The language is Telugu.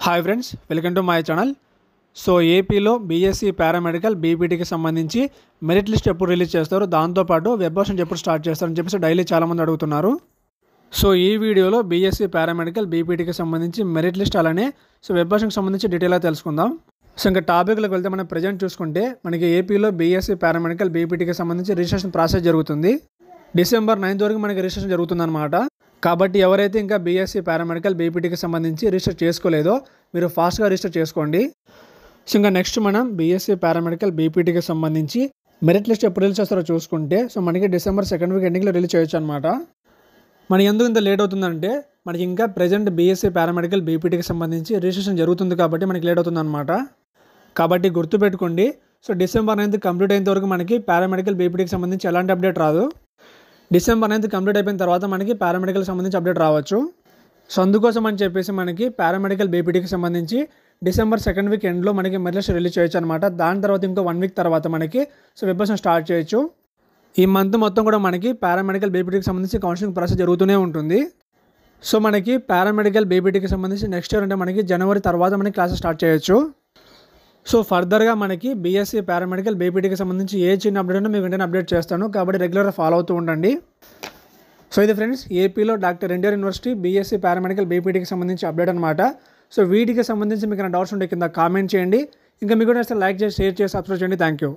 Hi friends, welcome to my channel. So ఏపీలో బీఎస్సీ పారామెడికల్ బీపీటీకి సంబంధించి మెరిట్ లిస్ట్ ఎప్పుడు రిలీజ్ చేస్తారు, దాంతోపాటు వెబ్ ఆప్షన్ ఎప్పుడు స్టార్ట్ చేస్తారని చెప్పేసి డైలీ చాలామంది అడుగుతున్నారు. సో ఈ వీడియోలో బీఎస్సీ పారామెడికల్ బీపీటీకి సంబంధించి మెరిట్ లిస్ట్ అలానే వెబ్ ఆప్షన్కి సంబంధించి డీటెయిల్గా తెలుసుకుందాం. సో ఇంకా టాపిక్లకు వెళ్తే మనం ప్రజెంట్ చూసుకుంటే మనకి ఏపీలో బీఎస్సీ పారామెడికల్ బీపీటీకి సంబంధించి రిజిస్ట్రేషన్ ప్రాసెస్ జరుగుతుంది. డిసెంబర్ 9 వరకు మనకి రిజిస్ట్రేషన్ జరుగుతుందన్నమాట. కాబట్టి ఎవరైతే ఇంకా బీఎస్సీ పారామెడికల్ బీపీటీకి సంబంధించి రిజిస్టర్ చేసుకోలేదో మీరు ఫాస్ట్గా రిజిస్టర్ చేసుకోండి. సో ఇంకా నెక్స్ట్ మనం బీఎస్సీ పారామెడికల్ బీపీటీకి సంబంధించి మెరిట్ లిస్ట్ ఎప్పుడు రిలీజ్ చేస్తారో చూసుకుంటే మనకి డిసెంబర్ 2nd వీక్ ఎండింగ్లో రిలీజ్ చేయొచ్చు అనమాట. మనకి ఎందుకు ఇంత లేట్ అవుతుందంటే మనకి ఇంకా ప్రజెంట్ బీఎస్సీ పారామెడికల్ బీపీటీకి సంబంధించి రిజిస్ట్రేషన్ జరుగుతుంది కాబట్టి మనకి లేట్ అవుతుంది అనమాట. కాబట్టి గుర్తుపెట్టుకోండి, సో డిసెంబర్ 9 కంప్లీట్ అయిన వరకు మనకి పారామెడికల్ బీపీటీకి సంబంధించి ఎలాంటి అప్డేట్ రాదు. డిసెంబర్ 9 కంప్లీట్ అయిపోయిన తర్వాత మనకి పారామెడికల్కి సంబంధించి అప్డేట్ రావచ్చు. సో అందుకోసం అని చెప్పేసి మనకి పారామెడికల్ బీపీటీకి సంబంధించి డిసెంబర్ 2nd వీక్ ఎండ్లో మనకి మెరిట్ లిస్ట్ రిలీజ్ చేయొచ్చు అనమాట. దాని తర్వాత ఇంకో 1 వీక్ తర్వాత మనకి వెబ్ ఆప్షన్ స్టార్ట్ చేయొచ్చు. ఈ మంత్ మొత్తం కూడా మనకి పారామెడికల్ బీపీటీకి సంబంధించి కౌన్సిలింగ్ ప్రాసెస్ జరుగుతూనే ఉంటుంది. సో మనకి పారామెడికల్ బీపీటీకి సంబంధించి నెక్స్ట్ ఇయర్ అంటే మనకి జనవరి తర్వాత మనకి క్లాసెస్ స్టార్ట్ చేయొచ్చు. సో ఫర్దర్గా మనకి బీఎస్సీ పారామెడికల్ బీపీటీకి సంబంధించి ఏ చిన్న అప్డేట్ ఉన్నా మీకు వెంటనే అప్డేట్ చేస్తాను, కాబట్టి రెగ్యులర్గా ఫాలో అవుతూ ఉండండి. సో ఇది ఫ్రెండ్స్ ఏపీలో doctor NTR university BSc paramedical బీపీటీకి సంబంధించి అప్డేట్ అనమాట. సో వీటికి సంబంధించి మీకు డౌట్స్ ఉంటే కింద కామెంట్ చేయండి. ఇంకా మీకు నచ్చితే లైక్ చేసి షేర్ చేసి సబ్స్క్రైబ్ చేయండి. Thank you.